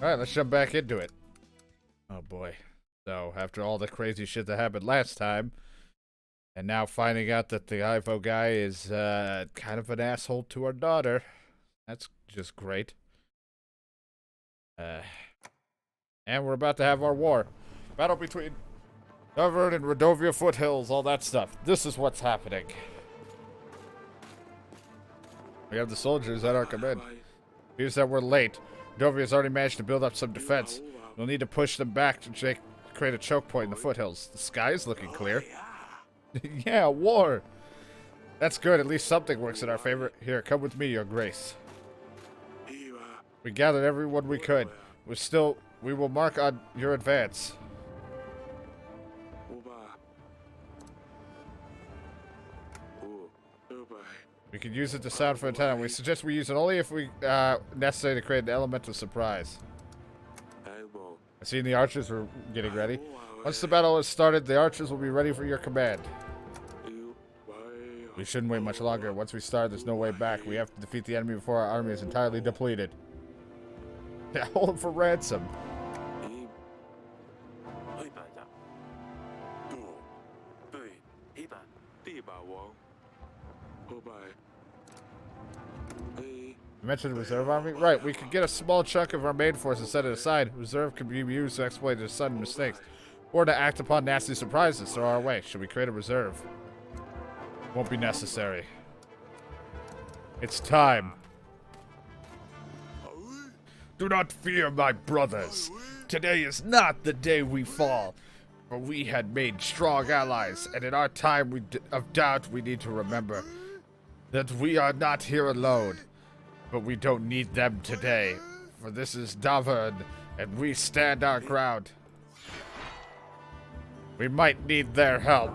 Alright, let's jump back into it. Oh boy. So, after all the crazy shit that happened last time, and now finding out that the Ivo guy is kind of an asshole to our daughter, that's just great. And we're about to have our war. Battle between Davern and Rodovia foothills, all that stuff. This is what's happening. We have the soldiers at our command. Here's that we're late. Rodovia's already managed to build up some defense. We'll need to push them back to create a choke point in the foothills. The sky is looking clear. Yeah, war. That's good. At least something works in our favor. Here, come with me, Your Grace. We gathered everyone we could. We will mark on your advance. We can use it to sound for antenna. We suggest we use it only if we necessary to create an element of surprise. I see the archers are getting ready. Once the battle is started, the archers will be ready for your command. We shouldn't wait much longer. Once we start, there's no way back. We have to defeat the enemy before our army is entirely depleted. Yeah, hold him for ransom. You mentioned the reserve army? Right, we could get a small chunk of our main force and set it aside. Reserve could be used to exploit sudden mistakes, or to act upon nasty surprises thrown our way. Should we create a reserve? Won't be necessary. It's time. Do not fear, my brothers. Today is not the day we fall, for we had made strong allies, and in our time of doubt, we need to remember that we are not here alone. But we don't need them today, for this is Davern, and we stand our ground. We might need their help.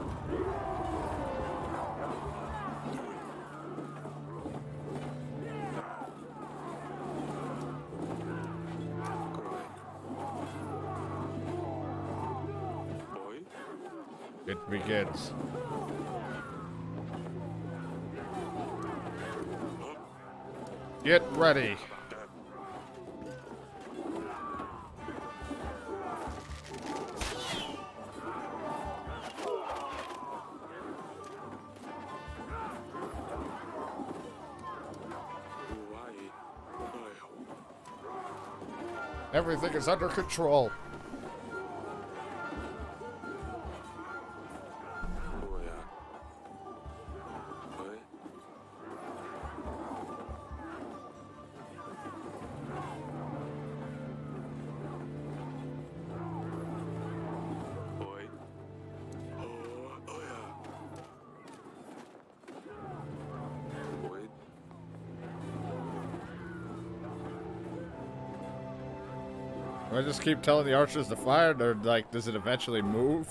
It begins. Get ready. Everything is under control. Do I just keep telling the archers to fire, or like, does it eventually move?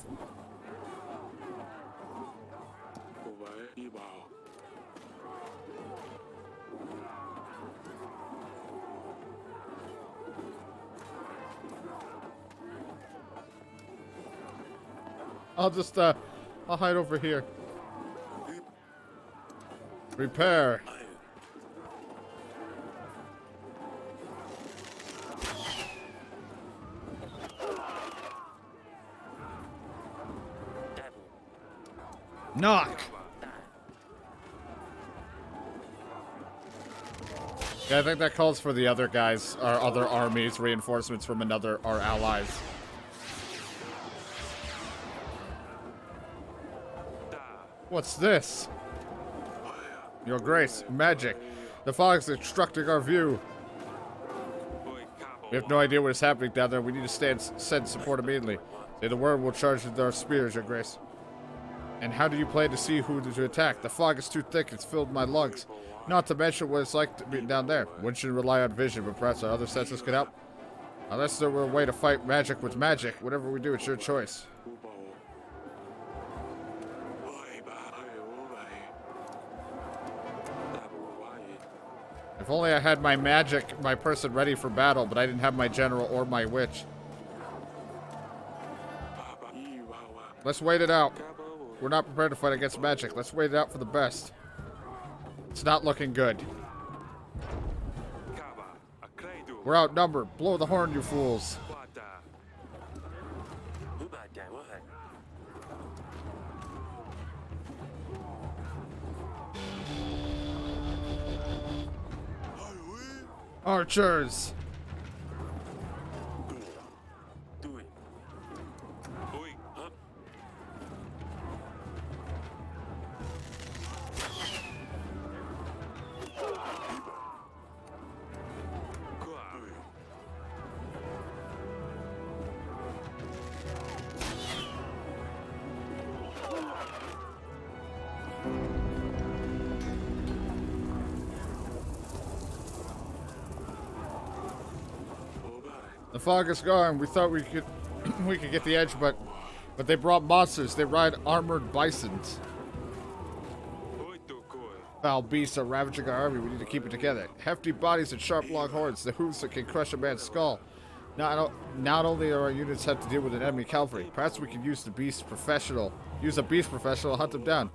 I'll hide over here. Prepare. Knock! Yeah, I think that calls for the other guys, our other armies, reinforcements from our allies. What's this? Your Grace, magic. The fog is obstructing our view. We have no idea what is happening down there. We need to send support immediately. Say the word, we'll charge with our spears, Your Grace. And how do you plan to see who to attack? The fog is too thick, it's filled my lungs. Not to mention what it's like to be down there. One should rely on vision, but perhaps our other senses could help. Unless there were a way to fight magic with magic, whatever we do, it's your choice. If only I had my person ready for battle, but I didn't have my general or my witch. Let's wait it out. We're not prepared to fight against magic. Let's wait it out for the best. It's not looking good. We're outnumbered. Blow the horn, you fools. Archers! The fog is gone. We thought we could we could get the edge, but they brought monsters. They ride armored bisons. Foul beasts are ravaging our army. We need to keep it together. Hefty bodies and sharp long horns. The hooves that can crush a man's skull. Not only are our units have to deal with an enemy cavalry, perhaps we could use a beast professional to hunt them down.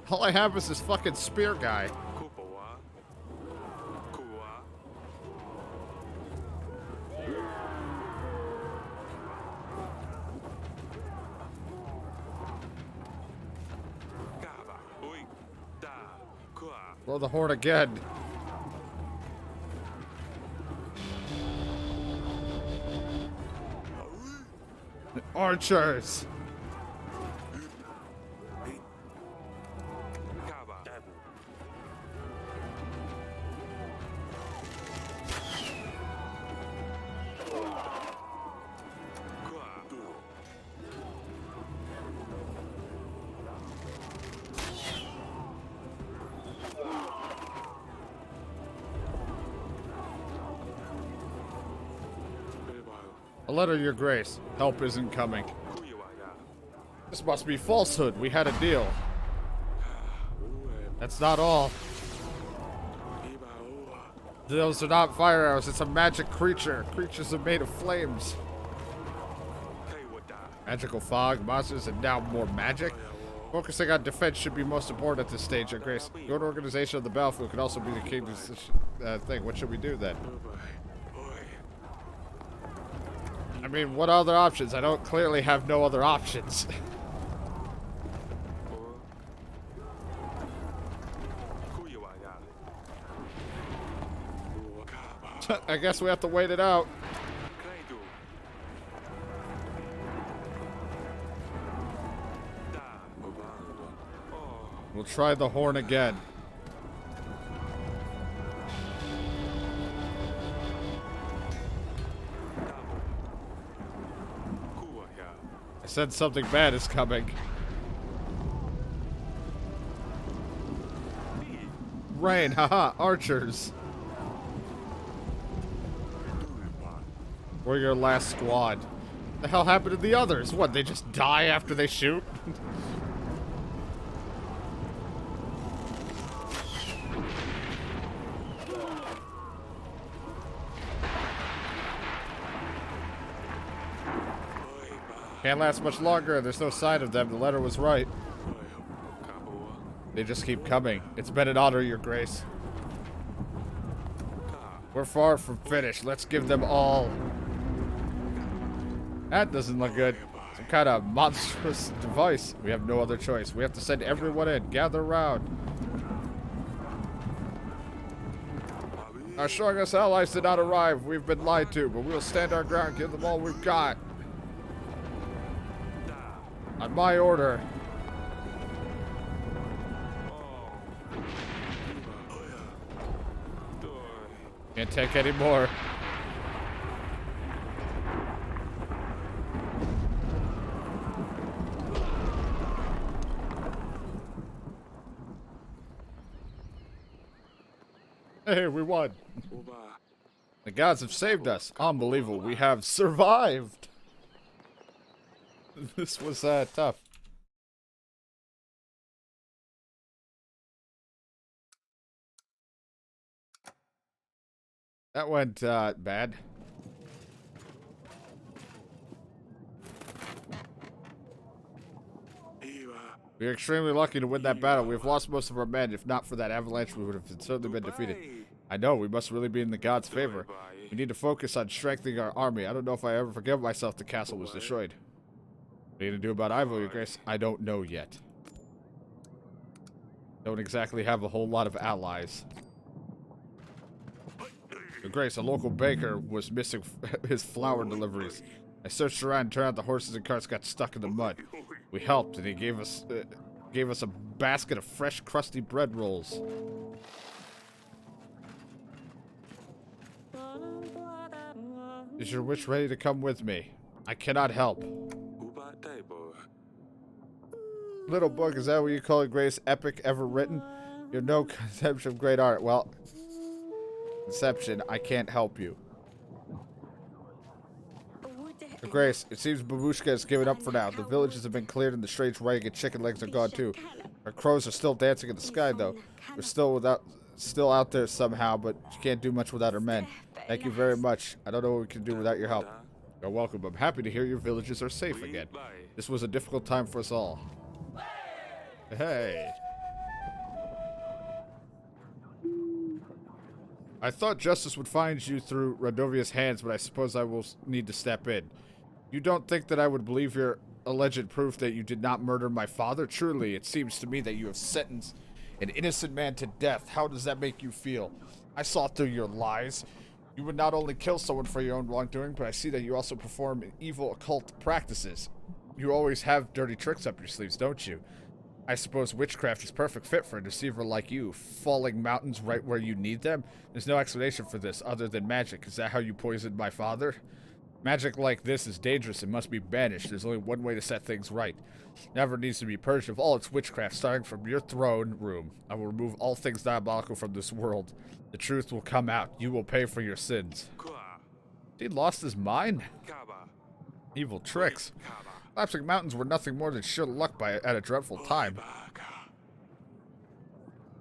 All I have is this fucking spear guy. Blow the horn again. Archers! A letter, Your Grace. Help isn't coming. This must be falsehood. We had a deal. That's not all. Those are not fire arrows. It's a magic creature. Creatures are made of flames. Magical fog, monsters, and now more magic. Focusing on defense should be most important at this stage, Your Grace. Your organization of the battlefield could also be the king's thing. What should we do then? I mean, what other options? I don't clearly have no other options. I guess we have to wait it out. We'll try the horn again. I said something bad is coming. Rain, haha, archers. We're your last squad. The hell happened to the others? What, they just die after they shoot? Can't last much longer. There's no sign of them. The letter was right. They just keep coming. It's been an honor, Your Grace. We're far from finished. Let's give them all. That doesn't look good. Some kind of monstrous device. We have no other choice. We have to send everyone in. Gather around. Our strongest allies did not arrive. We've been lied to, but we will stand our ground. Give them all we've got. On my order. Can't take any more. Hey, we won. The gods have saved us. Unbelievable. We have survived. This was tough. That went bad. We are extremely lucky to win that battle. We have lost most of our men. If not for that avalanche, we would have certainly been defeated. I know, we must really be in the gods' favor. We need to focus on strengthening our army. I don't know if I ever forgive myself the castle was destroyed. What are you going to do about Ivo, Your Grace? I don't know yet. Don't exactly have a whole lot of allies. Your Grace, a local baker was missing his flour deliveries. I searched around and turned out the horses and carts got stuck in the mud. We helped, and he gave us a basket of fresh, crusty bread rolls. Is your witch ready to come with me? I cannot help. Little book, is that what you call a greatest epic ever written? You have no conception of great art. Well, conception, I can't help you. Your Grace, it seems Babushka has given up for now. The villages have been cleared and the strange ragged chicken legs are gone too. Our crows are still dancing in the sky though. We're still out there somehow, but you can't do much without our men. Thank you very much. I don't know what we can do without your help. You're welcome. I'm happy to hear your villages are safe again. This was a difficult time for us all. Hey. I thought justice would find you through Radovia's hands, but I suppose I will need to step in. You don't think that I would believe your alleged proof that you did not murder my father? Truly, it seems to me that you have sentenced an innocent man to death. How does that make you feel? I saw through your lies. You would not only kill someone for your own wrongdoing, but I see that you also perform evil occult practices. You always have dirty tricks up your sleeves, don't you? I suppose witchcraft is perfect fit for a deceiver like you. Falling mountains right where you need them? There's no explanation for this other than magic. Is that how you poisoned my father? Magic like this is dangerous and must be banished. There's only one way to set things right. Never needs to be purged of all its witchcraft, starting from your throne room. I will remove all things diabolical from this world. The truth will come out. You will pay for your sins. He lost his mind? Evil tricks. Collapsing mountains were nothing more than sheer luck at a dreadful time.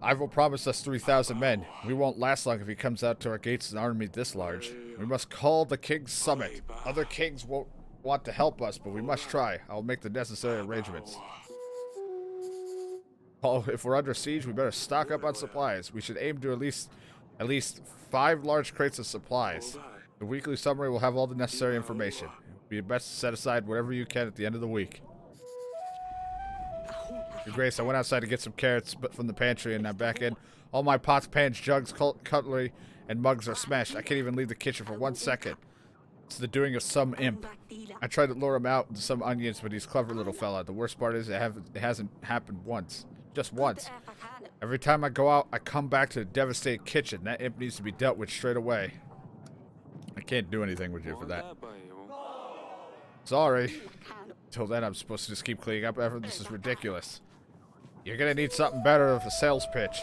Ivo promised us 3,000 men. We won't last long if he comes out to our gates an army this large. We must call the king's summit. Other kings won't want to help us, but we must try. I'll make the necessary arrangements. Oh, if we're under siege, we better stock up on supplies. We should aim to at least 5 large crates of supplies. The weekly summary will have all the necessary information. It would be best to set aside whatever you can at the end of the week. Your Grace, I went outside to get some carrots from the pantry, and I'm back in. All my pots, pans, jugs, cutlery, and mugs are smashed. I can't even leave the kitchen for 1 second. It's the doing of some imp. I tried to lure him out with some onions, but he's a clever little fella. The worst part is it hasn't happened once. Just once. Every time I go out, I come back to the devastated kitchen. That imp needs to be dealt with straight away. I can't do anything with you for that. Sorry. Till then, I'm supposed to just keep cleaning up effort. This is ridiculous. You're gonna need something better of a sales pitch.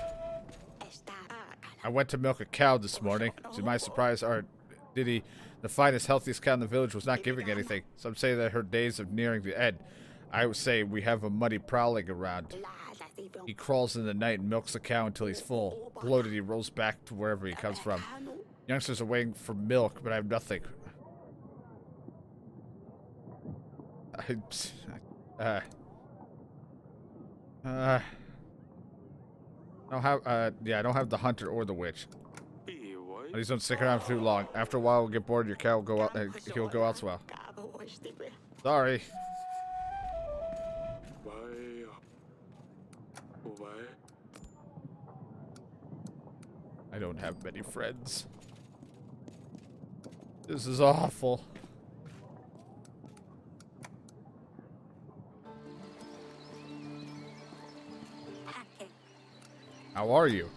I went to milk a cow this morning. To my surprise, our Diddy, the finest, healthiest cow in the village, was not giving anything. Some say that her days of nearing the end. I would say we have a muddy prowling around. He crawls in the night and milks the cow until he's full. Bloated, he rolls back to wherever he comes from. Youngsters are waiting for milk, but I have nothing. I don't have the hunter or the witch. These don't stick around for too long. After a while, we'll get bored. Your cow will go out. He'll go elsewhere. Sorry. I don't have many friends. This is awful. How are you?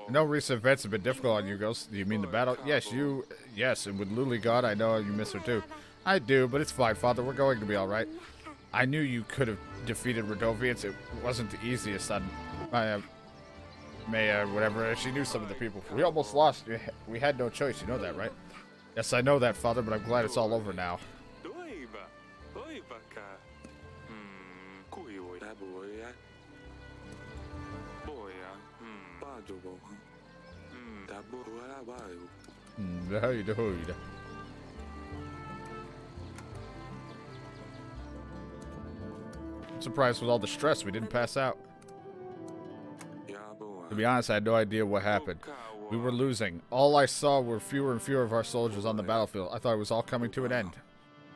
I know recent events have been difficult on you, Ghost. Do you mean the battle? Yes, and with Luli God, I know you miss her too. I do, but it's fine, Father. We're going to be alright. I knew you could have defeated Radovians. It wasn't the easiest on Maya, whatever. She knew some of the people. We almost lost. We had no choice. You know that, right? Yes, I know that, Father, but I'm glad it's all over now. I'm surprised with all the stress we didn't pass out. To be honest, I had no idea what happened. We were losing. All I saw were fewer and fewer of our soldiers on the battlefield. I thought it was all coming to an end.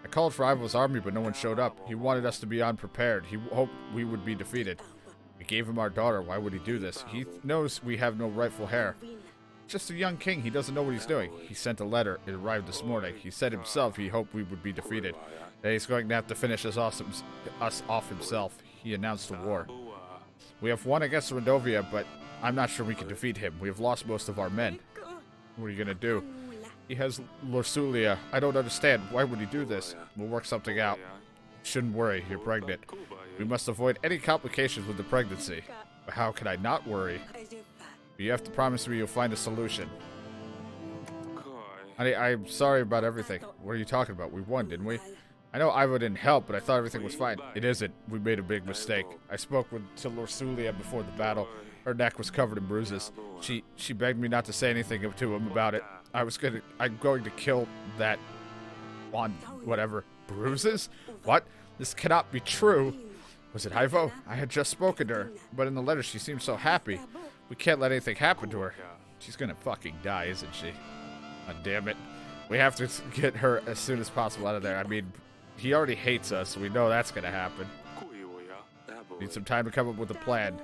I called for Ivo's army, but no one showed up. He wanted us to be unprepared. He hoped we would be defeated. We gave him our daughter. Why would he do this? He knows we have no rightful heir. Just a young king. He doesn't know what he's doing. He sent a letter. It arrived this morning. He said himself he hoped we would be defeated. That he's going to have to finish us off himself. He announced a war. We have won against Rendovia, but I'm not sure we can defeat him. We have lost most of our men. What are you going to do? He has Lorsulia. I don't understand. Why would he do this? We'll work something out. Shouldn't worry. You're pregnant. We must avoid any complications with the pregnancy. But how can I not worry? You have to promise me you'll find a solution. Honey, I'm sorry about everything. What are you talking about? We won, didn't we? I know Ivo didn't help, but I thought everything was fine. It isn't. We made a big mistake. I spoke to Lorsulia before the battle. Her neck was covered in bruises. She begged me not to say anything to him about it. I'm going to kill that on whatever. Bruises? What? This cannot be true. Was it Ivo? I had just spoken to her, but in the letter she seemed so happy. We can't let anything happen to her. She's gonna fucking die, isn't she? God damn it. We have to get her as soon as possible out of there. I mean, he already hates us, so we know that's gonna happen. Need some time to come up with a plan.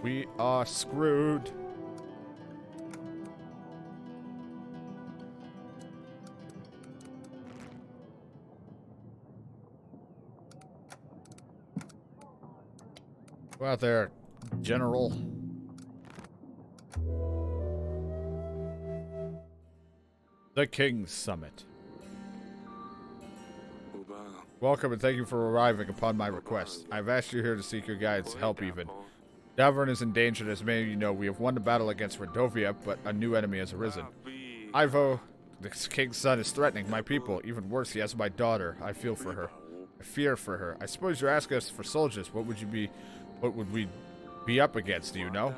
We are screwed. Go out there, General. The King's Summit. Welcome and thank you for arriving upon my request. I've asked you here to seek your guide's help even. Davern is in danger, as many of you know. We have won the battle against Redovia, but a new enemy has arisen. Ivo, the king's son, is threatening my people. Even worse, he has my daughter. I feel for her. I fear for her. I suppose you're asking us for soldiers. What would we be up against, do you know?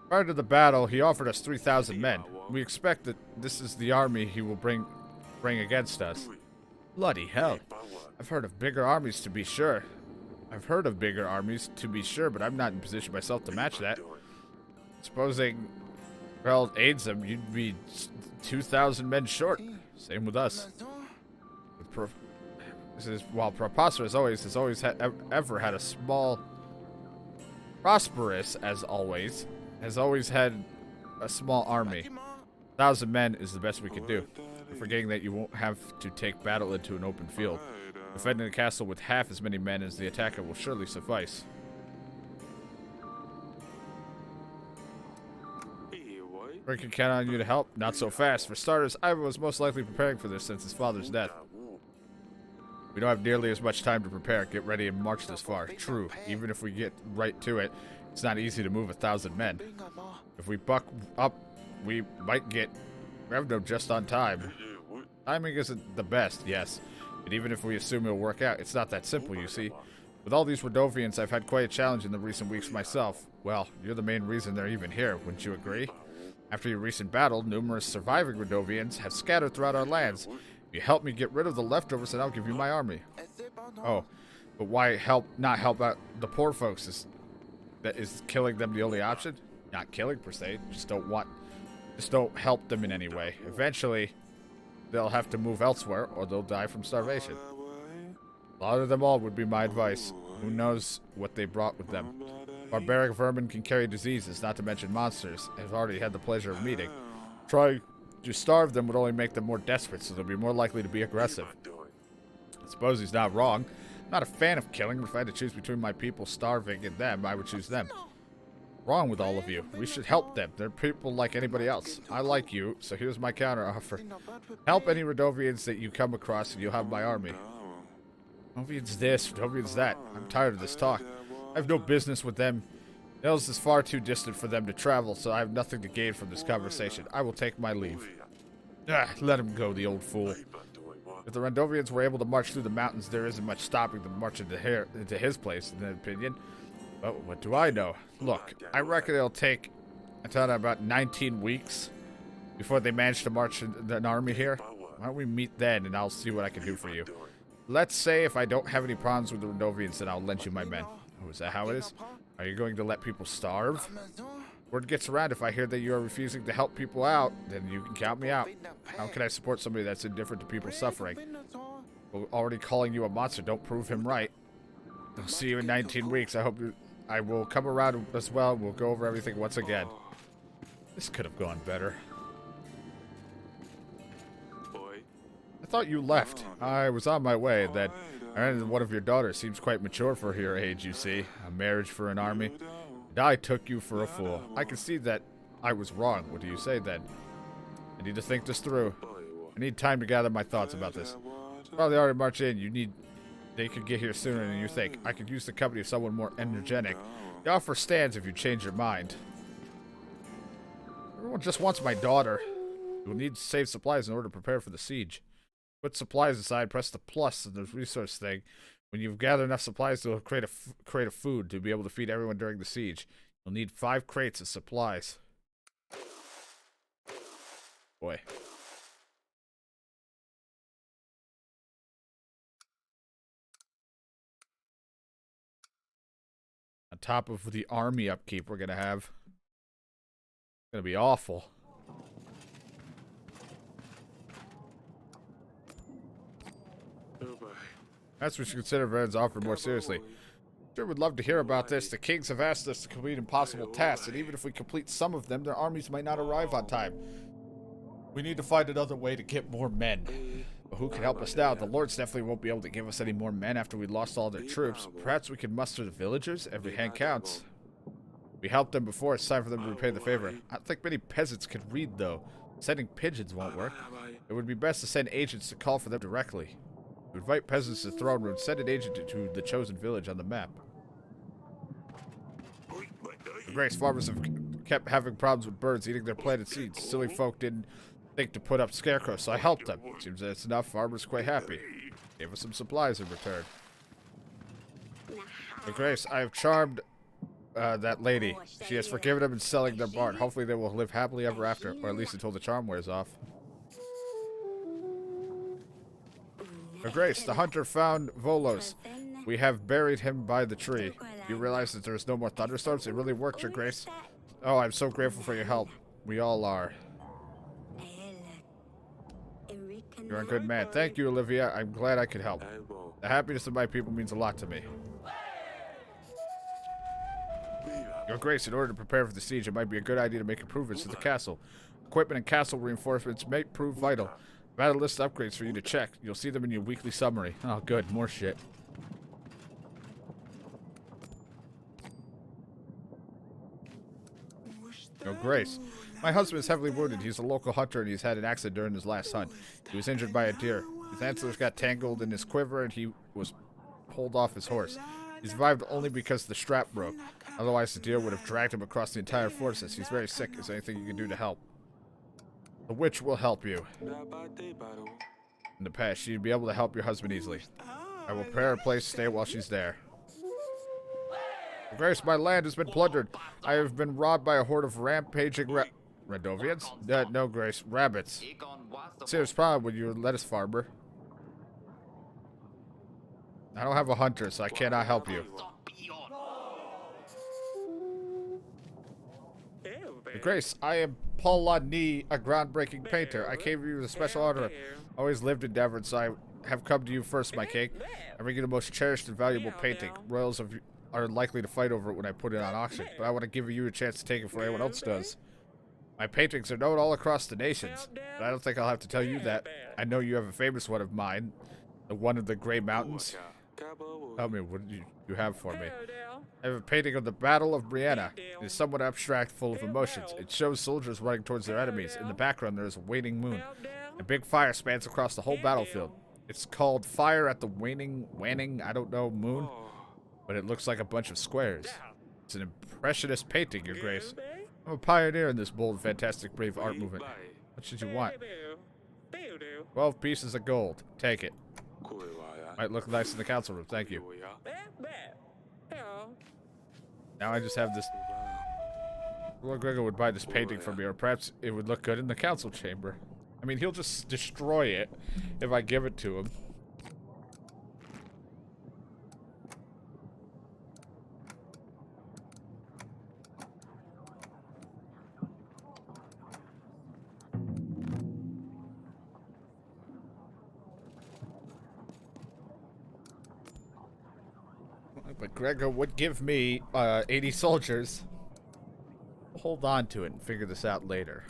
Prior to the battle, he offered us 3,000 men. We expect that this is the army he will bring against us. Bloody hell. I've heard of bigger armies to be sure. But I'm not in position myself to match that. Supposing Rel aids him, you'd be 2,000 men short. Same with us. While Prosperous has always had a small... Prosperous, as always, has always had a small army. 1,000 men is the best we can do. You're forgetting that you won't have to take battle into an open field. Defending the castle with half as many men as the attacker will surely suffice. We can count on you to help. Not so fast. For starters, Ivo was most likely preparing for this since his father's death. We don't have nearly as much time to prepare, get ready, and march this far. True. Even if we get right to it, it's not easy to move 1,000 men. If we buck up, we might get revenue just on time. Timing isn't the best, yes. And even if we assume it'll work out, it's not that simple, you see. With all these Rodovians, I've had quite a challenge in the recent weeks myself. Well, you're the main reason they're even here, wouldn't you agree? After your recent battle, numerous surviving Rodovians have scattered throughout our lands. If you help me get rid of the leftovers, then I'll give you my army. Oh, but why not help out the poor folks? Is killing them the only option? Not killing per se, just don't help them in any way. Eventually, they'll have to move elsewhere or they'll die from starvation. Slaughter them all would be my advice. Who knows what they brought with them. Barbaric vermin can carry diseases, not to mention monsters. I've already had the pleasure of meeting. Trying to starve them would only make them more desperate, so they'll be more likely to be aggressive. I suppose he's not wrong. I'm not a fan of killing, but if I had to choose between my people starving and them, I would choose them. Wrong with all of you. We should help them. They're people like anybody else. I like you, so here's my counter offer. Help any Rodovians that you come across and you'll have my army. Rodovians this, Rodovians that. I'm tired of this talk. I have no business with them. Nils is far too distant for them to travel, so I have nothing to gain from this conversation. I will take my leave. Let him go, the old fool. If the Rendovians were able to march through the mountains, there isn't much stopping them marching into his place, in my opinion. But what do I know? Look, I reckon it'll take about 19 weeks before they manage to march an army here. Why don't we meet then, and I'll see what I can do for you. Let's say if I don't have any problems with the Rendovians, then I'll lend you my men. Oh, is that how it is? Are you going to let people starve? Word gets around if I hear that you are refusing to help people out, then you can count me out. How can I support somebody that's indifferent to people suffering? Well, already calling you a monster don't prove him right. I'll see you in 19 weeks. I will come around as well. We'll go over everything once again. This could have gone better. I thought you left. I was on my way then. I ran into one of your daughters. Seems quite mature for your age, you see. A marriage for an army. And I took you for a fool. I can see that I was wrong. What do you say then? I need to think this through. I need time to gather my thoughts about this. While they already marched in, they could get here sooner than you think. I could use the company of someone more energetic. The offer stands if you change your mind. Everyone just wants my daughter. You will need to save supplies in order to prepare for the siege. Put supplies aside, press the plus in the resource thing. When you've gathered enough supplies to create a crate of food to be able to feed everyone during the siege, you'll need 5 crates of supplies. Boy. On top of the army upkeep we're going to have. It's going to be awful. Perhaps we should consider Varen's offer more seriously. Sure would love to hear about this. The kings have asked us to complete impossible tasks, and even if we complete some of them, their armies might not arrive on time. We need to find another way to get more men. But who can help us now? The lords definitely won't be able to give us any more men after we lost all their troops. Perhaps we can muster the villagers? Every hand counts. We helped them before. It's time for them to repay the favor. I don't think many peasants can read, though. Sending pigeons won't work. It would be best to send agents to call for them directly. To invite peasants to the throne room, send an agent to the chosen village on the map. The Grace farmers have kept having problems with birds eating their planted seeds. Silly folk didn't think to put up scarecrows, so I helped them. Seems that's enough. Farmers quite happy. Gave us some supplies in return. The Grace, I have charmed that lady. She has forgiven them and selling their barn. Hopefully they will live happily ever after, or at least until the charm wears off. Your Grace, the hunter found Volos. We have buried him by the tree. You realize that there is no more thunderstorms? It really worked, Your Grace. Oh, I'm so grateful for your help. We all are. You're a good man. Thank you, Olivia. I'm glad I could help. The happiness of my people means a lot to me. Your Grace, in order to prepare for the siege, it might be a good idea to make improvements to the castle. Equipment and castle reinforcements may prove vital. I've had a list of upgrades for you to check. You'll see them in your weekly summary. Oh, good. More shit. Your Grace. My husband is heavily wounded. He's a local hunter and he's had an accident during his last hunt. He was injured by a deer. His antlers got tangled in his quiver and he was pulled off his horse. He survived only because the strap broke. Otherwise, the deer would have dragged him across the entire forest. He's very sick. Is there anything you can do to help? The witch will help you. In the past, she'd be able to help your husband easily. I will prepare a place to stay while she's there. Grace, my land has been plundered. I have been robbed by a horde of rampaging Radovians? No, Grace. Rabbits. Serious problem with your lettuce farmer. I don't have a hunter, so I cannot help you. Grace, I am Paul Lani, a groundbreaking painter. I came to you with a special honor. Always lived in Devon, so I have come to you first, my king. I bring you the most cherished and valuable painting. Royals are likely to fight over it when I put it on auction, but I want to give you a chance to take it before anyone else does. My paintings are known all across the nations, but I don't think I'll have to tell you that. I know you have a famous one of mine, the one of the Grey Mountains. Tell me, what do you have for me? I have a painting of the Battle of Brianna. It is somewhat abstract, full of emotions. It shows soldiers running towards their enemies. In the background, there is a waning moon. A big fire spans across the whole battlefield. It's called Fire at the Waning, I don't know, moon. But it looks like a bunch of squares. It's an impressionist painting, Your Grace. I'm a pioneer in this bold, fantastic, brave art movement. What should you want? 12 pieces of gold. Take it. Might look nice in the council room. Thank you. Now I just have this. Lord Gregor would buy this painting from me, or perhaps it would look good in the council chamber. I mean, he'll just destroy it if I give it to him. but Gregor would give me 80 soldiers. Hold on to it and figure this out later.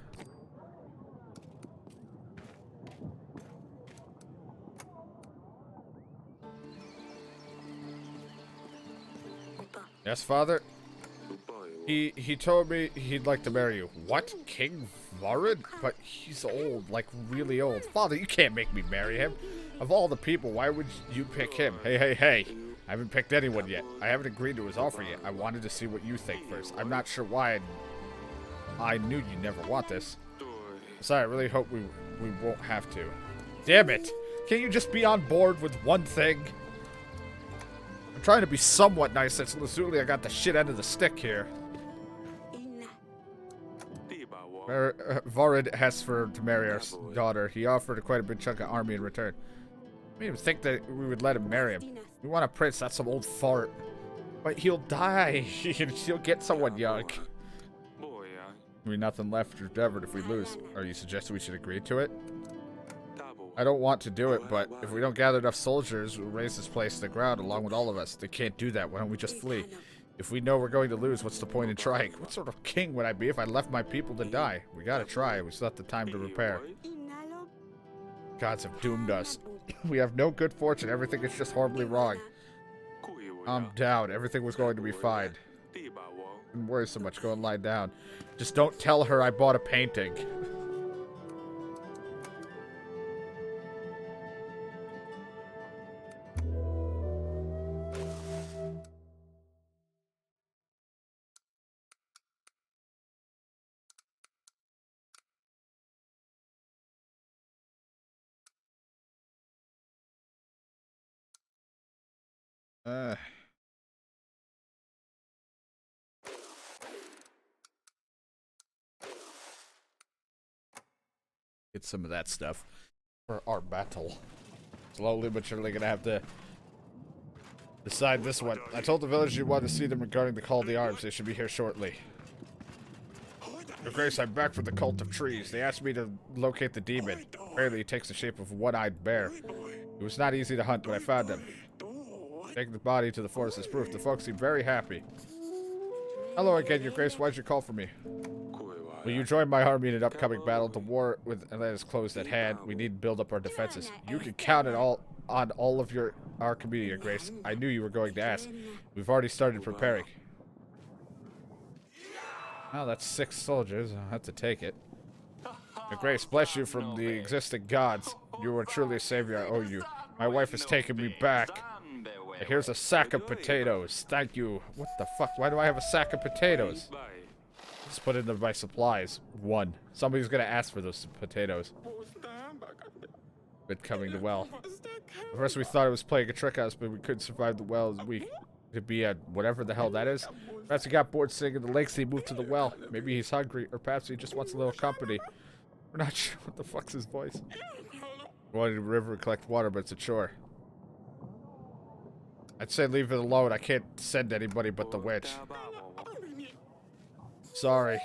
Yes, father? He told me he'd like to marry you. What? King Varid? But he's old, like really old. Father, you can't make me marry him. Of all the people, why would you pick him? Hey. I haven't picked anyone yet. I haven't agreed to his offer yet. I wanted to see what you think first. I'm not sure why I knew you'd never want this. Sorry, I really hope we won't have to. Damn it! Can't you just be on board with one thing? I'm trying to be somewhat nice since Lazuli I got the shit end of the stick here. Varid asked for to marry our daughter. He offered quite a big chunk of army in return. I didn't even think that we would let him marry him. We want a prince, not some old fart. But he'll die. He'll get someone young. I mean, nothing left or ever if we lose. Are you suggesting we should agree to it? I don't want to do it, but if we don't gather enough soldiers, we'll raise this place to the ground along with all of us. They can't do that. Why don't we just flee? If we know we're going to lose, what's the point in trying? What sort of king would I be if I left my people to die? We gotta try. We still have the time to repair. Gods have doomed us. We have no good fortune. Everything is just horribly wrong. I'm down. Everything was going to be fine. Don't worry so much. Go and lie down. Just don't tell her I bought a painting. Get some of that stuff for our battle. Slowly but surely gonna have to decide this one. I told the village you wanted to see them regarding the Call of the Arms. They should be here shortly. Your Grace, I'm back from the Cult of Trees. They asked me to locate the demon. Apparently he takes the shape of a one-eyed bear. It was not easy to hunt, but I found him. Taking the body to the forest as proof. The folks seem very happy. Hello again, Your Grace. Why'd you call for me? Will you join my army in an upcoming battle? The war with Atlanta is close at hand. We need to build up our defenses. You can count it all on all of our community, Your Grace. I knew you were going to ask. We've already started preparing. Oh, that's 6 soldiers. I'll have to take it. Your Grace, bless you from the existing gods. You are truly a savior. I owe you. My wife has taken me back. Here's a sack of potatoes. Thank you. What the fuck? Why do I have a sack of potatoes? Let's put into my supplies. 1. Somebody's gonna ask for those potatoes. Been coming to well. At first we thought it was playing a trick on us, but we couldn't survive the well. We could be at whatever the hell that is. Perhaps he got bored sitting in the lakes, so he moved to the well. Maybe he's hungry, or perhaps he just wants a little company. We're not sure what the fuck's his voice. We wanted to river and collect water, but it's a chore. I'd say leave it alone. I can't send anybody but the witch. Sorry.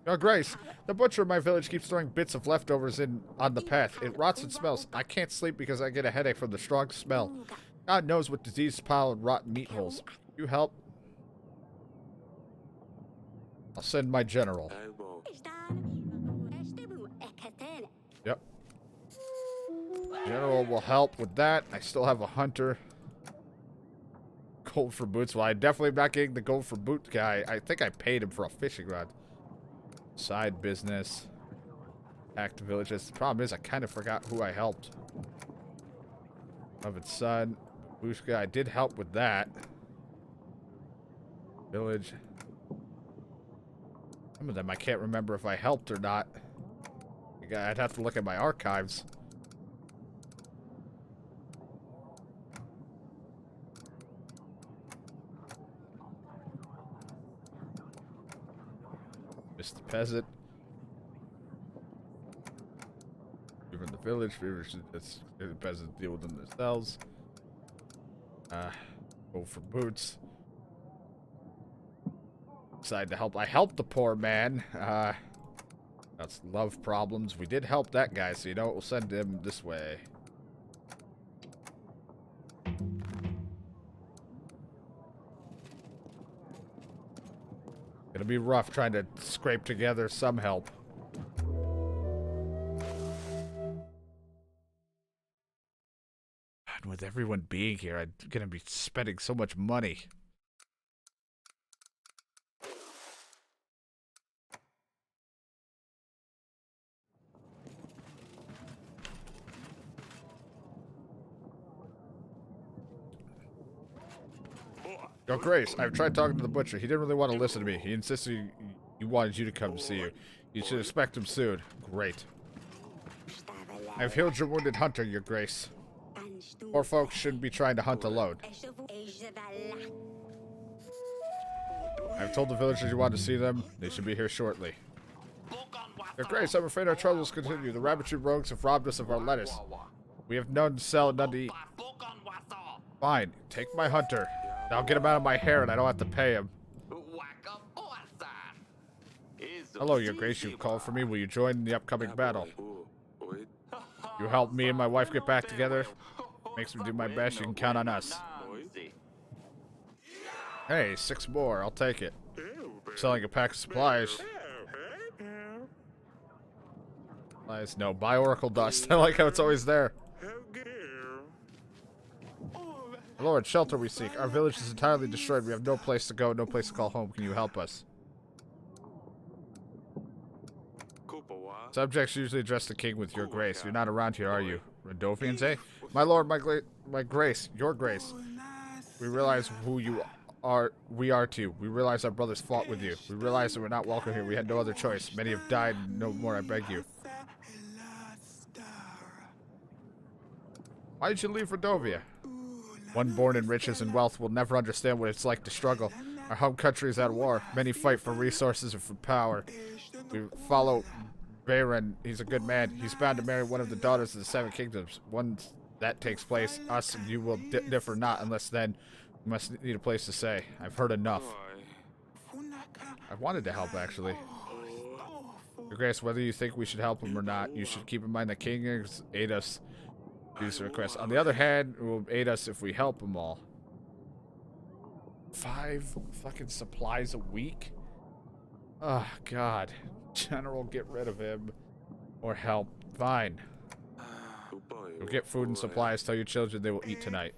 Your Grace, the butcher in my village keeps throwing bits of leftovers on the path. It rots and smells. I can't sleep because I get a headache from the strong smell. God knows what diseased pile and rotten meat holes. You help? I'll send my general. Yep. General will help with that. I still have a hunter. Gold for boots. Well, I definitely am not getting the gold for boot guy. I think I paid him for a fishing rod. Side business. Active villages. The problem is I kind of forgot who I helped. Beloved son. Bushka. I did help with that. Village. Some of them I can't remember if I helped or not. I'd have to look at my archives. Mr. Peasant. Even the village. The peasants deal with them themselves. Go for boots. Decided to help. I helped the poor man. That's love problems. We did help that guy, so you know what? We'll send him this way. It'll be rough trying to scrape together some help. And with everyone being here, I'm gonna be spending so much money. Your Grace, I've tried talking to the butcher. He didn't really want to listen to me. He insisted he wanted you to come to see you. You should expect him soon. Great. I've healed your wounded hunter, Your Grace. Poor folks shouldn't be trying to hunt alone. I've told the villagers you want to see them. They should be here shortly. Your Grace, I'm afraid our troubles continue. The rabbitry rogues have robbed us of our lettuce. We have none to sell and none to eat. Fine, take my hunter. I'll get him out of my hair and I don't have to pay him. Hello, Your Grace. You've called for me. Will you join the upcoming battle? You help me and my wife get back together. Makes me do my best. You can count on us. Hey, 6 more. I'll take it. Selling a pack of supplies. No, buy Oracle Dust. I like how it's always there. Lord, shelter we seek. Our village is entirely destroyed. We have no place to go, no place to call home. Can you help us? Subjects usually address the king with Your Grace. You're not around here, are you? Rendovians, eh? My lord, my grace, Your Grace. We realize who you are. We are too. We realize our brothers fought with you. We realize that we're not welcome here. We had no other choice. Many have died. No more, I beg you. Why did you leave Redovia? One born in riches and wealth will never understand what it's like to struggle. Our home country is at war. Many fight for resources and for power. We follow Baron. He's a good man. He's bound to marry one of the daughters of the 7 kingdoms. Once that takes place, us and you will differ not, unless then we must need a place to stay. I've heard enough. I wanted to help, actually. Your Grace, whether you think we should help him or not, you should keep in mind that kings aid us. These requests. On the other hand, it will aid us if we help them all. 5 fucking supplies a week? Oh, God. General, get rid of him. Or help. Fine. You'll get food and supplies. Tell your children they will eat tonight.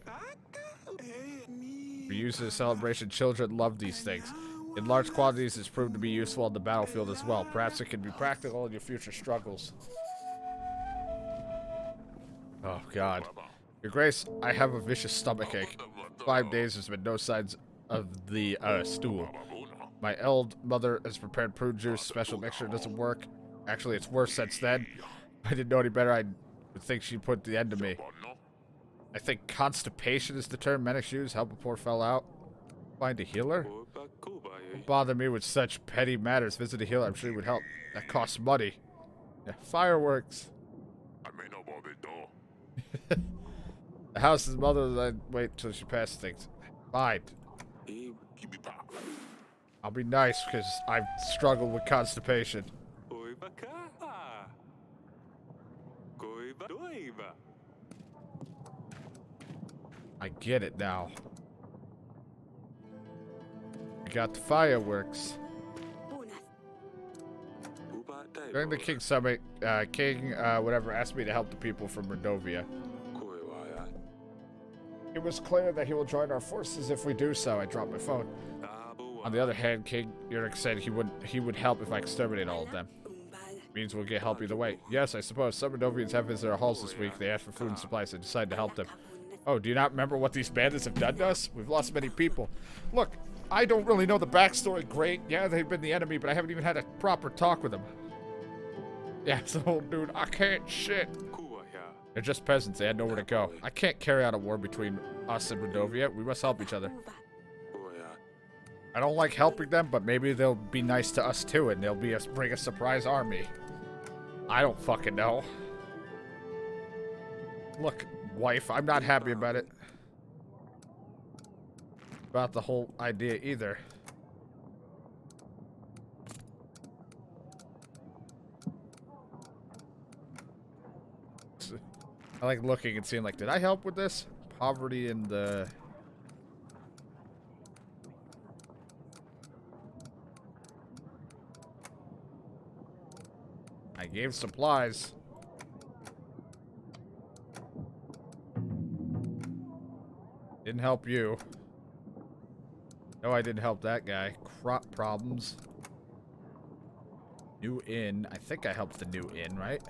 For use as a celebration, children love these things. In large quantities, it's proved to be useful on the battlefield as well. Perhaps it can be practical in your future struggles. Oh, God. Your Grace, I have a vicious stomachache. 5 days there's been no signs of the stool. My old mother has prepared prune juice. Special mixture doesn't work. Actually, it's worse since then. If I didn't know any better, I would think she'd put the end to me. I think constipation is the term medics use. Help a poor fella out. Find a healer? Don't bother me with such petty matters. Visit a healer. I'm sure he would help. That costs money. Yeah, fireworks. The house's mother, I'd wait till she passes things. Fine. I'll be nice because I've struggled with constipation. I get it now. I got the fireworks. During the King Summit, whatever, asked me to help the people from Redovia. It was clear that he will join our forces if we do so. I dropped my phone. On the other hand, King Yurik said he would help if I exterminate all of them. Means we'll get help either way. Yes, I suppose. Some Redovians have visited our halls this week. They asked for food and supplies. I decided to help them. Oh, do you not remember what these bandits have done to us? We've lost many people. Look, I don't really know the backstory great. Yeah, they've been the enemy, but I haven't even had a proper talk with them. Yeah, so, dude, I can't shit. They're just peasants. They had nowhere to go. I can't carry out a war between us and Redovia. We must help each other. I don't like helping them, but maybe they'll be nice to us too, and they'll bring a surprise army. I don't fucking know. Look, wife, I'm not happy about it. About the whole idea either. I like looking and seeing, like, did I help with this? Poverty in the... I gave supplies. Didn't help you. No, I didn't help that guy. Crop problems. New inn. I think I helped the new inn, right?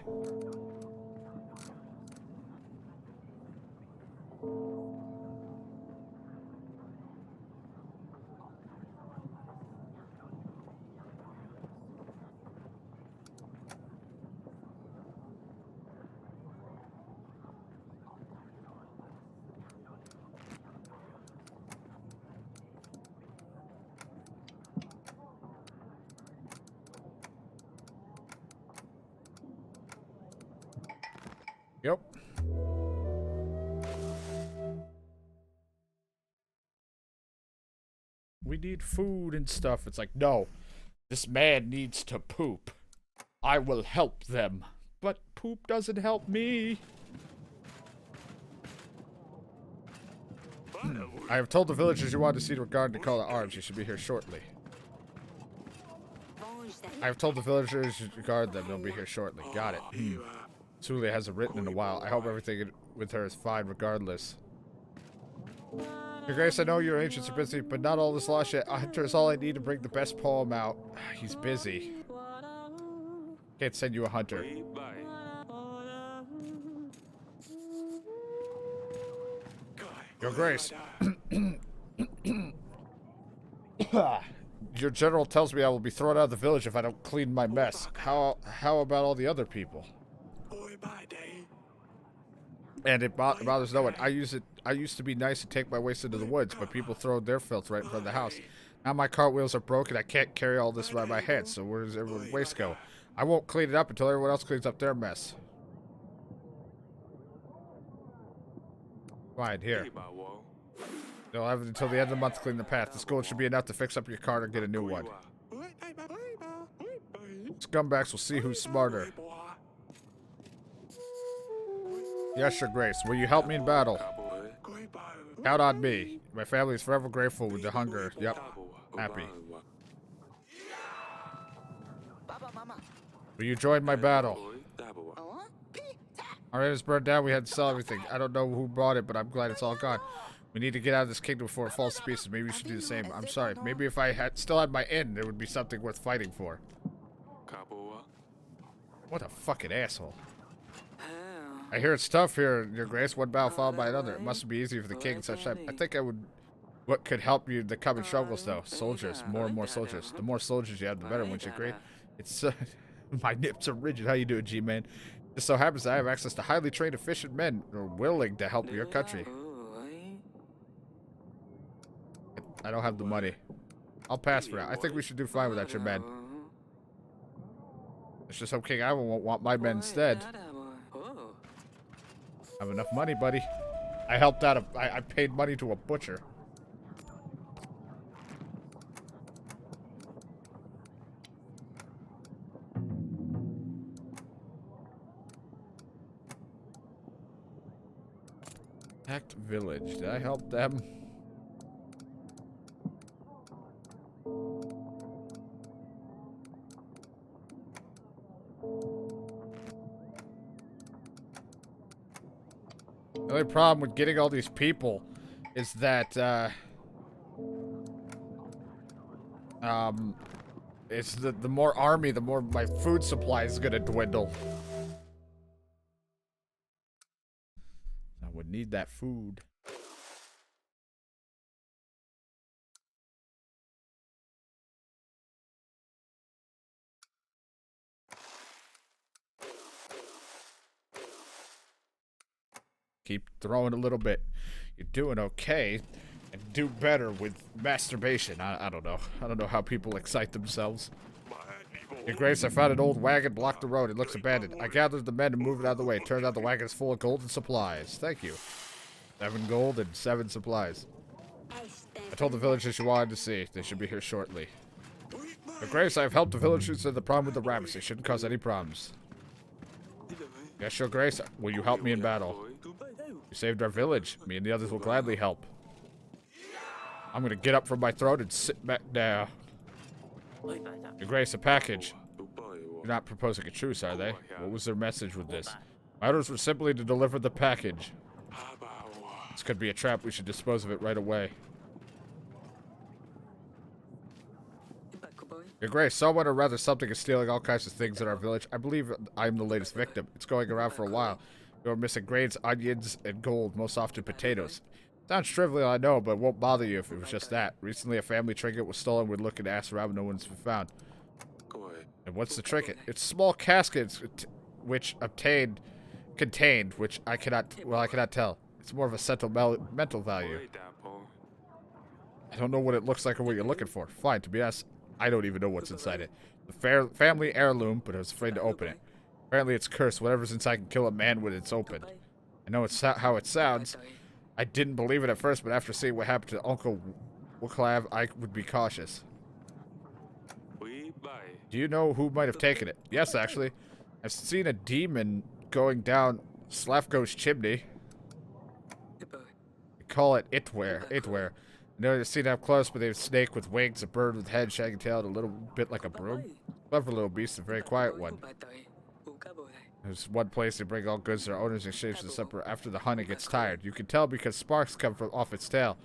Yep. We need food and stuff. It's like, no, this man needs to poop. I will help them. But poop doesn't help me. I have told the villagers you want to see regarding the call to arms. You should be here shortly. I have told the villagers you regard them. They'll be here shortly. Got it. Sule hasn't written in a while. I hope everything with her is fine regardless. Your Grace, I know your agents are busy, but not all this lost yet. A hunter is all I need to bring the best poem out. He's busy. Can't send you a hunter. Your Grace. Your general tells me I will be thrown out of the village if I don't clean my mess. How about all the other people? And it bothers no one. I used to be nice and take my waste into the woods, but people throw their filth right in front of the house. Now my cartwheels are broken. I can't carry all this by my head, so where does everyone's waste go? I won't clean it up until everyone else cleans up their mess. Fine, here. They'll have it until the end of the month to clean the path. This gold should be enough to fix up your cart or get a new one. Scumbags will see who's smarter. Yes, Your Grace. Will you help me in battle? Count on me. My family is forever grateful with the hunger. Yep. Happy. Will you join my battle? Our inn is burned down. We had to sell everything. I don't know who bought it, but I'm glad it's all gone. We need to get out of this kingdom before it falls to pieces. Maybe we should do the same. I'm sorry. Maybe if I still had my inn, there would be something worth fighting for. What a fucking asshole. I hear it's tough here, Your Grace. One battle followed by another. It must be easy for the king at such time. I think I would... What could help you in the coming struggles, though? Soldiers. More and more soldiers. The more soldiers you have, the better. Wouldn't you agree? It's... my nips are rigid. How you doing, G-Man? Just so happens I have access to highly trained, efficient men who are willing to help your country. I don't have the money. I'll pass for now. I think we should do fine without your men. It's just hope King Ivan won't want my men instead. I have enough money, buddy. I helped out I paid money to a butcher. Act Village. Did I help them? The only problem with getting all these people is that, it's the more army, the more my food supply is gonna dwindle. I would need that food. Keep throwing a little bit. You're doing okay. And do better with masturbation. I don't know. I don't know how people excite themselves. Your Grace, I found an old wagon blocked the road. It looks abandoned. I gathered the men and moved it out of the way. Turns out the wagon is full of gold and supplies. Thank you. 7 gold and 7 supplies. I told the villagers you wanted to see. They should be here shortly. Your Grace, I have helped the villagers with the problem with the rabbits. They shouldn't cause any problems. Yes, Your Grace, will you help me in battle? You saved our village. Me and the others will gladly help. I'm gonna get up from my throne and sit back down. Your Grace, a package. You're not proposing a truce, are they? What was their message with this? My orders were simply to deliver the package. This could be a trap. We should dispose of it right away. Your Grace, someone or rather something is stealing all kinds of things in our village. I believe I'm the latest victim. It's going around for a while. You're missing grains, onions, and gold, most often potatoes. Sounds trivial, I know, but it won't bother you if it was just that. Recently, a family trinket was stolen. We're looking to ask around, but no one's been found. And what's the trinket? It's small caskets which contained, which I cannot tell. It's more of a sentimental value. I don't know what it looks like or what you're looking for. Fine, to be honest, I don't even know what's inside it. The family heirloom, but I was afraid to open it. Apparently it's cursed. Whatever's inside can kill a man when it's opened. I know it's how it sounds. I didn't believe it at first, but after seeing what happened to Uncle Wicklav, I would be cautious. Do you know who might have taken it? Yes, actually. I've seen a demon going down Slavko's chimney. They call it Itware. No, they've seen it up close, but they have a snake with wings, a bird with head, shaggy tail, and a little bit like a broom. Clever little beast, a very quiet one. There's one place they bring all goods to their owners in exchange for the supper after the hunt. It gets tired. You can tell because sparks come from off its tail.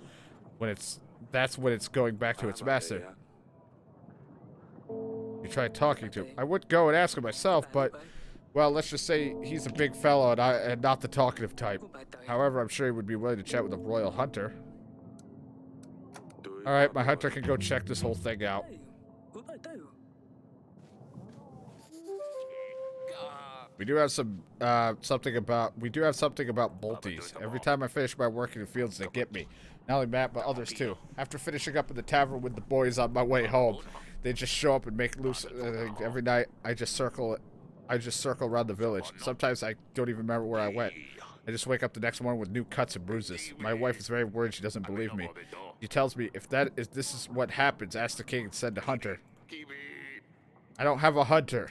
That's when it's going back to its master. You try talking to him. I would go and ask him myself, but well, let's just say he's a big fellow and not the talkative type. However, I'm sure he would be willing to chat with a royal hunter. Alright, my hunter can go check this whole thing out. We do have something about bolties. Every time I finish my work in the fields, they get me. Not only Matt, but others too. After finishing up in the tavern with the boys on my way home, they just show up and make loose. Every night, I just circle around the village. Sometimes I don't even remember where I went. I just wake up the next morning with new cuts and bruises. My wife is very worried. She doesn't believe me. She tells me if this is what happens, ask the king and send a hunter. I don't have a hunter.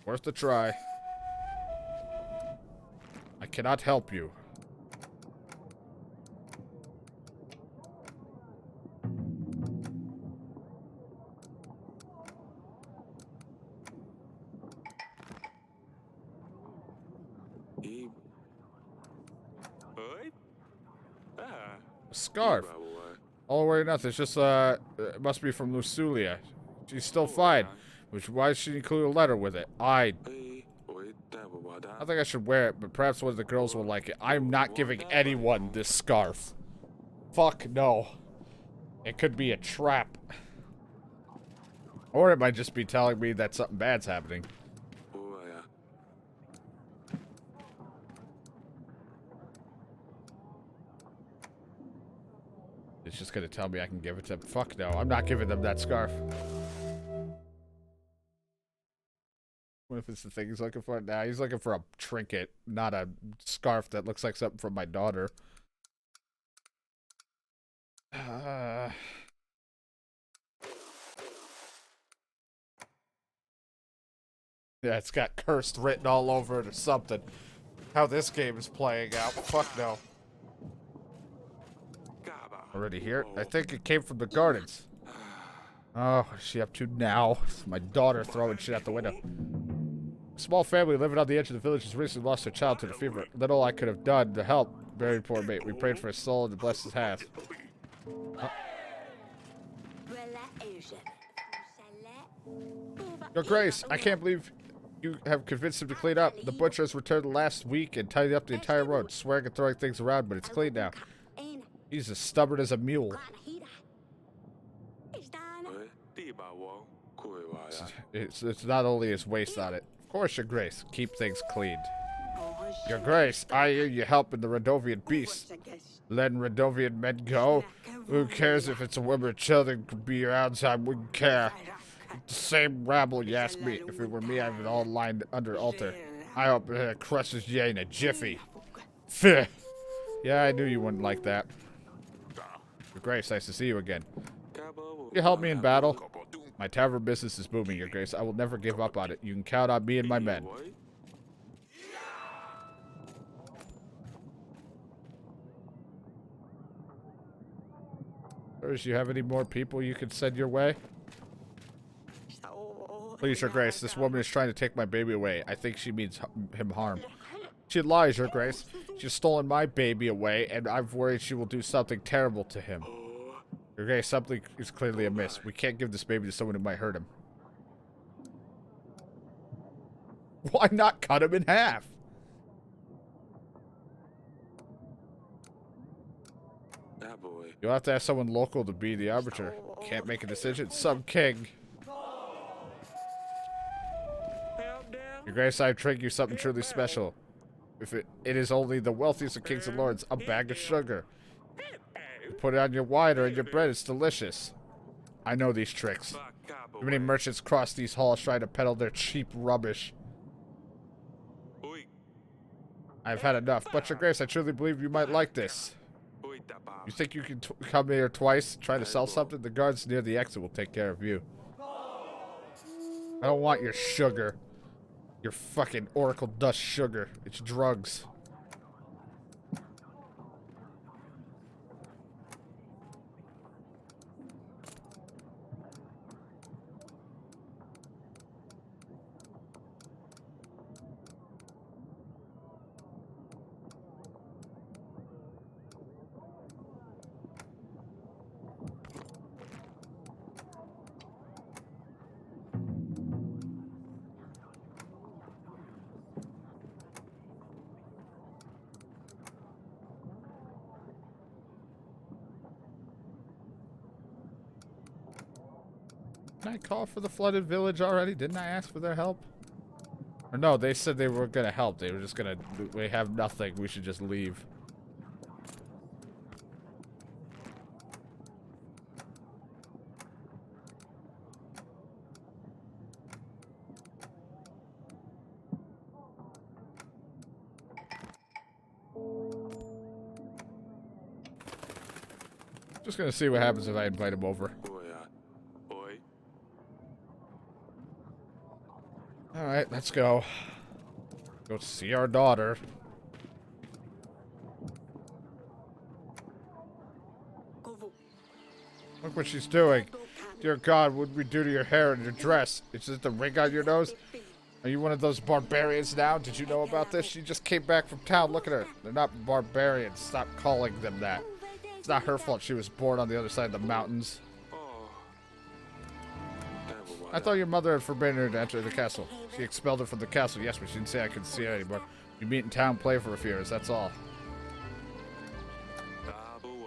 Worth a try. I cannot help you. A scarf. All worry nothing. It's just it must be from Luculia. She's still fine. Why should she include a letter with it? I think I should wear it, but perhaps one of the girls will like it. I'm not giving anyone this scarf. Fuck no. It could be a trap. Or it might just be telling me that something bad's happening. It's just gonna tell me I can give it to them. Fuck no, I'm not giving them that scarf. What if it's the thing he's looking for? Nah, he's looking for a trinket, not a scarf that looks like something from my daughter. Yeah, it's got cursed written all over it or something. How this game is playing out. Fuck no. Already here? I think it came from the gardens. Oh, what's she up to now? My daughter throwing shit out the window. A small family living on the edge of the village has recently lost their child to the fever. Little I could have done to help. Very poor mate. We prayed for his soul and to bless his half. Your Grace, I can't believe you have convinced him to clean up. The butcher has returned last week and tidied up the entire road, swearing and throwing things around, but it's clean now. He's as stubborn as a mule. It's not only his waste on it. Of course, Your Grace, keep things cleaned. Your Grace, I hear you helping the Radovian beasts. Letting Radovian men go? Who cares if it's a woman or children could be around, I wouldn't care. The same rabble, you ask me. If it were me, I'd be all lined under altar. I hope it crushes you in a jiffy. Pfft. Yeah, I knew you wouldn't like that. Your Grace, nice to see you again. You help me in battle? My tavern business is booming, Your Grace. I will never give up on it. You can count on me and my men. Or do you have any more people you could send your way? Please, Your Grace, this woman is trying to take my baby away. I think she means him harm. She lies, Your Grace. She's stolen my baby away, and I'm worried she will do something terrible to him. Your Grace, something is clearly amiss. We can't give this baby to someone who might hurt him. Why not cut him in half? You'll have to ask someone local to be the arbiter. Can't make a decision. Some king. Your Grace, I trade you something truly special. If it is only the wealthiest of kings and lords, a bag of sugar. You put it on your wine or in your bread, it's delicious. I know these tricks. Too many merchants cross these halls trying to peddle their cheap rubbish. I've had enough, but Your Grace, I truly believe you might like this. You think you can come here twice, try to sell something? The guards near the exit will take care of you. I don't want your sugar. Your fucking Oracle dust sugar. It's drugs. Can I call for the flooded village already? Didn't I ask for their help? Or no, they said they were gonna help. They were just gonna... We have nothing. We should just leave. Just gonna see what happens if I invite him over. Alright, let's go. Go see our daughter. Look what she's doing. Dear God, what would we do to your hair and your dress? Is it the ring on your nose? Are you one of those barbarians now? Did you know about this? She just came back from town. Look at her. They're not barbarians. Stop calling them that. It's not her fault she was born on the other side of the mountains. I thought your mother had forbidden her to enter the castle. She expelled her from the castle, yes, but she didn't say I couldn't see her anymore. You meet in town, play for a few years, that's all.